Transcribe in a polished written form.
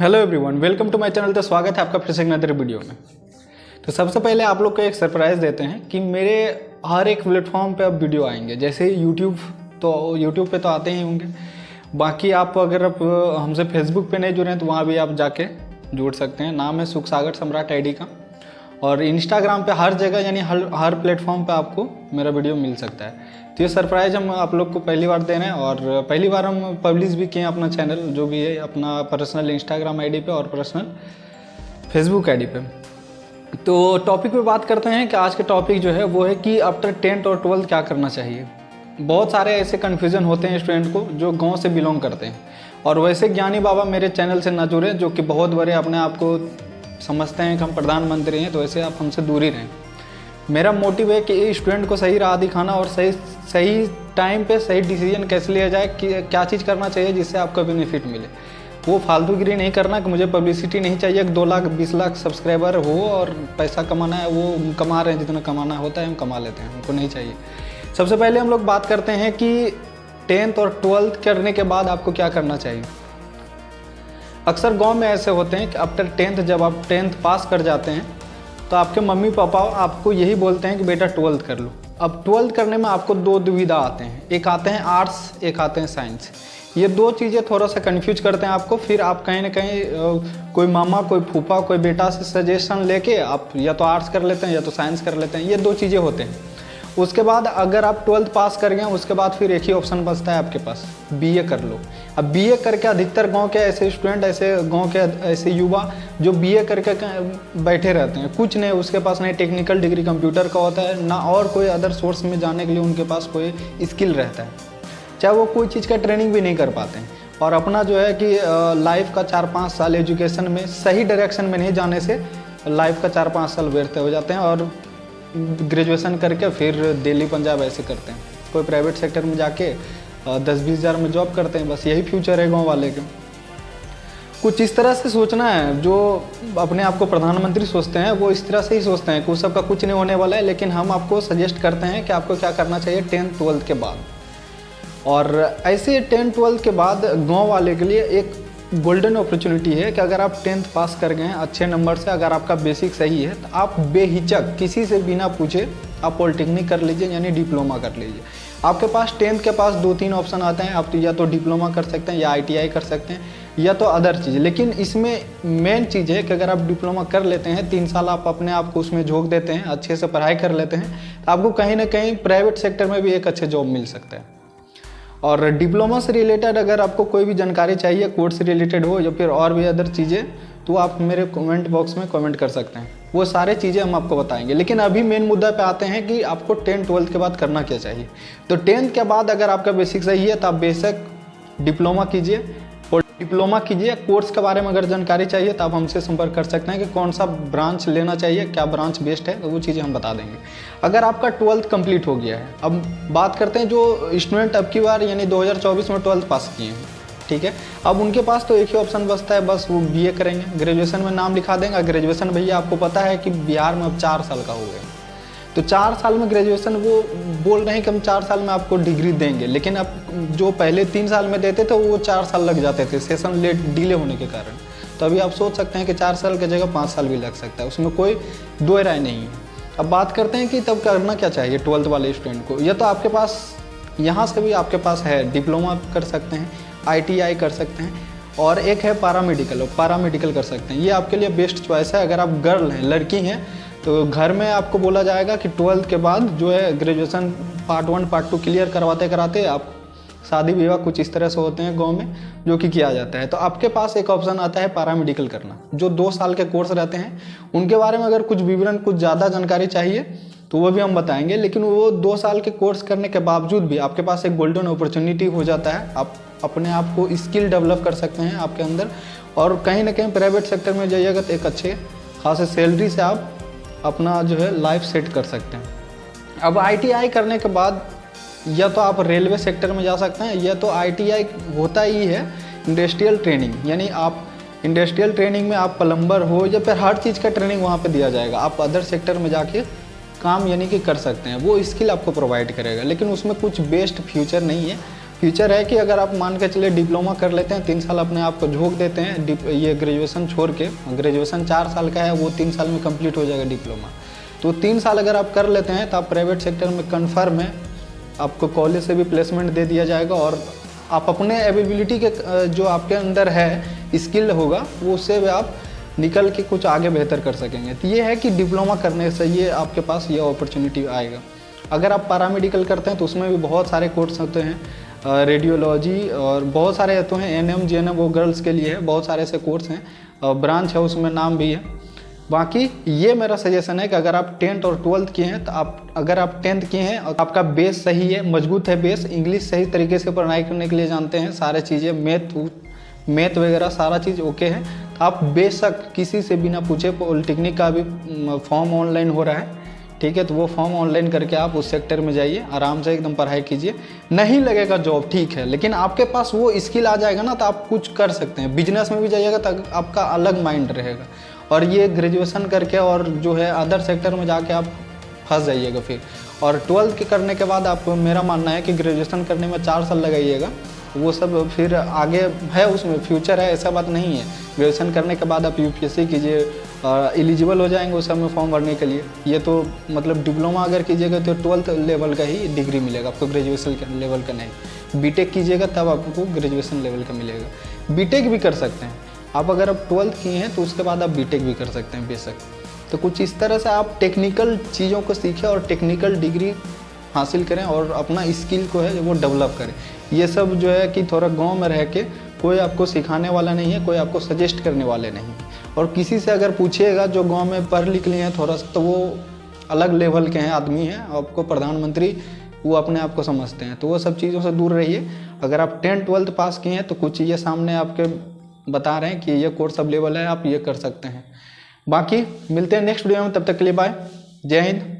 Hello everyone, welcome to my channel. तो स्वागत है आपका फिर से एक नए वीडियो में। तो सबसे पहले आप लोग को एक सरप्राइज़ देते हैं कि मेरे हर एक प्लेटफॉर्म पे अब वीडियो आएंगे। जैसे यूट्यूब, तो यूट्यूब पे तो आते ही होंगे। बाकी आप अगर आप हमसे फेसबुक पे नहीं जुड़े हैं तो वहाँ भी आप जाके जुड़ सकते हैं। नाम है सुख सागर सम्राट आईडी का। और इंस्टाग्राम पे हर जगह यानी हर प्लेटफॉर्म पे आपको मेरा वीडियो मिल सकता है। तो ये सरप्राइज़ हम आप लोग को पहली बार दे रहे हैं और पहली बार हम पब्लिश भी किए अपना चैनल, जो भी है अपना पर्सनल इंस्टाग्राम आईडी पे और पर्सनल फेसबुक आईडी पे। तो टॉपिक पे बात करते हैं कि आज के टॉपिक जो है वो है कि आफ्टर 10th और 12th क्या करना चाहिए। बहुत सारे ऐसे कन्फ्यूज़न होते हैं स्टूडेंट को जो गाँव से बिलोंग करते हैं। और वैसे ज्ञानी बाबा मेरे चैनल से ना जुड़े, जो कि बहुत बड़े अपने आप को समझते हैं कि हम प्रधानमंत्री हैं, तो ऐसे आप हमसे दूर ही रहें। मेरा मोटिव है कि स्टूडेंट को सही राह दिखाना और सही टाइम पे सही डिसीजन कैसे लिया जाए, कि क्या चीज़ करना चाहिए जिससे आपका बेनिफिट मिले। वो फालतूगिरी नहीं करना कि मुझे पब्लिसिटी नहीं चाहिए, 2 लाख 20 लाख सब्सक्राइबर हो और पैसा कमाना है। वो कमा रहे हैं, जितना कमाना होता है हम कमा लेते हैं, हमको नहीं चाहिए। सबसे पहले हम लोग बात करते हैं कि 10th और 12th करने के बाद आपको क्या करना चाहिए। अक्सर गांव में ऐसे होते हैं कि आफ्टर 10th, जब आप 10th पास कर जाते हैं तो आपके मम्मी पापा आपको यही बोलते हैं कि बेटा 12th कर लो। अब 12th करने में आपको 2 दुविधा आते हैं, एक आते हैं आर्ट्स, एक आते हैं साइंस। ये 2 चीज़ें थोड़ा सा कंफ्यूज करते हैं आपको। फिर आप कहीं ना कहीं कोई मामा, कोई फूफा, कोई बेटा से सजेशन लेके आप या तो आर्ट्स कर लेते हैं या तो साइंस कर लेते हैं। ये 2 चीज़ें होते हैं। उसके बाद अगर आप 12th पास कर गए, उसके बाद फिर एक ही ऑप्शन बचता है आपके पास, बीए कर लो। अब बीए करके अधिकतर गांव के ऐसे स्टूडेंट, ऐसे गांव के ऐसे युवा जो बीए करके बैठे रहते हैं, कुछ नहीं, उसके पास नहीं टेक्निकल डिग्री कंप्यूटर का होता है ना, और कोई अदर सोर्स में जाने के लिए उनके पास कोई स्किल रहता है, चाहे वो कोई चीज़ का ट्रेनिंग भी नहीं कर पाते हैं। और अपना जो है कि लाइफ का 4-5 साल एजुकेशन में सही डायरेक्शन में नहीं जाने से लाइफ का 4-5 साल व्यर्थ हो जाते हैं और ग्रेजुएशन करके फिर दिल्ली पंजाब ऐसे करते हैं। कोई प्राइवेट सेक्टर में जाके 10-20 हज़ार में जॉब करते हैं। बस यही फ्यूचर है गांव वाले के। कुछ इस तरह से सोचना है। जो अपने आप को प्रधानमंत्री सोचते हैं वो इस तरह से ही सोचते हैं कि उस सबका कुछ नहीं होने वाला है। लेकिन हम आपको सजेस्ट करते हैं कि आपको क्या करना चाहिए 10th 12th के बाद। और ऐसे 10th 12th के बाद गाँव वाले के लिए एक गोल्डन अपॉर्चुनिटी है कि अगर आप 10th पास कर गए हैं अच्छे नंबर से, अगर आपका बेसिक सही है, तो आप बेहिचक किसी से बिना पूछे आप पॉलिटेक्निक कर लीजिए, यानी डिप्लोमा कर लीजिए। आपके पास 10th के पास 2-3 ऑप्शन आते हैं। आप तो या तो डिप्लोमा कर सकते हैं या ITI कर सकते हैं या तो अदर चीज़। लेकिन इसमें मेन चीज़ है कि अगर आप डिप्लोमा कर लेते हैं, 3 साल आप अपने आप को उसमें झोंक देते हैं, अच्छे से पढ़ाई कर लेते हैं, तो आपको कहीं ना कहीं प्राइवेट सेक्टर में भी एक अच्छे जॉब मिल सकता है। और डिप्लोमा से रिलेटेड अगर आपको कोई भी जानकारी चाहिए, कोर्स से रिलेटेड हो या फिर और भी अदर चीज़ें, तो आप मेरे कमेंट बॉक्स में कमेंट कर सकते हैं। वो सारे चीज़ें हम आपको बताएंगे। लेकिन अभी मेन मुद्दा पे आते हैं कि आपको 10th 12th के बाद करना क्या चाहिए। तो 10th के बाद अगर आपका बेसिक सही है तो आप बेशक डिप्लोमा कीजिए। और डिप्लोमा कीजिए। कोर्स के बारे में अगर जानकारी चाहिए तो आप हमसे संपर्क कर सकते हैं कि कौन सा ब्रांच लेना चाहिए, क्या ब्रांच बेस्ट है, तो वो चीज़ें हम बता देंगे। अगर आपका 12th कंप्लीट हो गया है, अब बात करते हैं जो स्टूडेंट अब की बार यानी 2024 में 12th पास किए हैं, ठीक है। अब उनके पास तो एक ही ऑप्शन बचता है, बस वो बीए करेंगे, ग्रेजुएशन में नाम लिखा देंगे। ग्रेजुएशन भैया आपको पता है कि बिहार में अब 4 साल का हो गया, तो 4 साल में ग्रेजुएशन वो बोल रहे हैं कि हम 4 साल में आपको डिग्री देंगे। लेकिन अब जो पहले 3 साल में देते थे वो 4 साल लग जाते थे, सेशन लेट डिले होने के कारण। तो अभी आप सोच सकते हैं कि 4 साल की जगह 5 साल भी लग सकता है, उसमें कोई दो राय नहीं है। अब बात करते हैं कि तब करना क्या चाहिए 12th वाले स्टूडेंट को। या तो आपके पास यहाँ से भी आपके पास है, डिप्लोमा कर सकते हैं, ITI कर सकते हैं, और एक है पैरामेडिकल कर सकते हैं। ये आपके लिए बेस्ट चॉइस है। अगर आप गर्ल हैं, लड़की हैं, तो घर में आपको बोला जाएगा कि 12th के बाद जो है ग्रेजुएशन पार्ट 1 पार्ट 2 क्लियर करवाते कराते आप शादी विवाह कुछ इस तरह से होते हैं गांव में, जो कि किया जाता है। तो आपके पास एक ऑप्शन आता है पैरामेडिकल करना, जो 2 साल के कोर्स रहते हैं। उनके बारे में अगर कुछ विवरण, कुछ ज़्यादा जानकारी चाहिए तो वो भी हम बताएंगे। लेकिन वो 2 साल के कोर्स करने के बावजूद भी आपके पास एक गोल्डन अपॉर्चुनिटी हो जाता है। आप अपने आप को स्किल डेवलप कर सकते हैं आपके अंदर, और कहीं ना कहीं प्राइवेट सेक्टर में जाइएगा तो एक अच्छे खासे सैलरी से आप अपना जो है लाइफ सेट कर सकते हैं। अब ITI करने के बाद या तो आप रेलवे सेक्टर में जा सकते हैं, या तो ITI होता ही है इंडस्ट्रियल ट्रेनिंग, यानी आप इंडस्ट्रियल ट्रेनिंग में आप प्लम्बर हो या फिर हर चीज़ का ट्रेनिंग वहाँ पे दिया जाएगा। आप अदर सेक्टर में जाके काम यानी कि कर सकते हैं, वो स्किल आपको प्रोवाइड करेगा। लेकिन उसमें कुछ बेस्ट फ्यूचर नहीं है। फ्यूचर है कि अगर आप मान के चले डिप्लोमा कर लेते हैं, 3 साल अपने आप को झोंक देते हैं, ये ग्रेजुएशन छोड़ के, ग्रेजुएशन 4 साल का है, वो 3 साल में कंप्लीट हो जाएगा डिप्लोमा। तो 3 साल अगर आप कर लेते हैं तो आप प्राइवेट सेक्टर में कन्फर्म है, आपको कॉलेज से भी प्लेसमेंट दे दिया जाएगा और आप अपने एबिलिटी के जो आपके अंदर है स्किल होगा वो उससे भी आप निकल के कुछ आगे बेहतर कर सकेंगे। तो ये है कि डिप्लोमा करने से ये आपके पास ये अपॉर्चुनिटी आएगा। अगर आप पैरामेडिकल करते हैं तो उसमें भी बहुत सारे कोर्स होते हैं, रेडियोलॉजी और बहुत सारे तो हैं, एनएम जीएनएम वो गर्ल्स के लिए है, बहुत सारे ऐसे कोर्स हैं, ब्रांच है उसमें, नाम भी है। बाकी ये मेरा सजेशन है कि अगर आप 10th और 12th किए हैं तो अगर आप 10th किए हैं और आपका बेस सही है, मजबूत है बेस, इंग्लिश सही तरीके से पढ़ाई करने के लिए जानते हैं, सारे चीज़ें मैथ वगैरह सारा चीज़ ओके है, तो आप बेशक किसी से बिना पूछे, पॉलिटेक्निक का भी फॉर्म ऑनलाइन हो रहा है, ठीक है, तो वो फॉर्म ऑनलाइन करके आप उस सेक्टर में जाइए, आराम से एकदम पढ़ाई कीजिए। नहीं लगेगा जॉब ठीक है, लेकिन आपके पास वो स्किल आ जाएगा ना तो आप कुछ कर सकते हैं, बिजनेस में भी जाइएगा तो आपका अलग माइंड रहेगा। और ये ग्रेजुएशन करके और जो है अदर सेक्टर में जाके आप फंस जाइएगा फिर। और 12th के करने के बाद आपको, मेरा मानना है कि ग्रेजुएशन करने में 4 साल लगाइएगा, वो सब फिर आगे है, उसमें फ्यूचर है, ऐसा बात नहीं है। ग्रेजुएशन करने के बाद आप यूपीएससी कीजिए, एलिजिबल हो जाएंगे उस सब में फॉर्म भरने के लिए। ये तो मतलब डिप्लोमा अगर कीजिएगा तो 12th लेवल का ही डिग्री मिलेगा आपको, ग्रेजुएशन लेवल का नहीं। बीटेक कीजिएगा तब आपको ग्रेजुएशन लेवल का मिलेगा। बीटेक भी कर सकते हैं आप, अगर आप 12th किए हैं तो उसके बाद आप बीटेक भी कर सकते हैं बेशक। तो कुछ इस तरह से आप टेक्निकल चीज़ों को सीखें और टेक्निकल डिग्री हासिल करें और अपना स्किल को है वो डेवलप करें। ये सब जो है कि थोड़ा गांव में रह के कोई आपको सिखाने वाला नहीं है, कोई आपको सजेस्ट करने वाले नहीं है। और किसी से अगर पूछिएगा जो गांव में पढ़ लिख लिए हैं थोड़ा सा, तो वो अलग लेवल के हैं आदमी हैं, आपको प्रधानमंत्री वो अपने आप को समझते हैं। तो वो सब चीज़ों से दूर रहिए। अगर आप 10th 12th पास किए हैं तो कुछ चीज़ें सामने आपके बता रहे हैं कि ये कोर्स अवेलेबल है, आप ये कर सकते हैं। बाकी मिलते हैं नेक्स्ट वीडियो में, तब तक के लिए बाय, जय हिंद।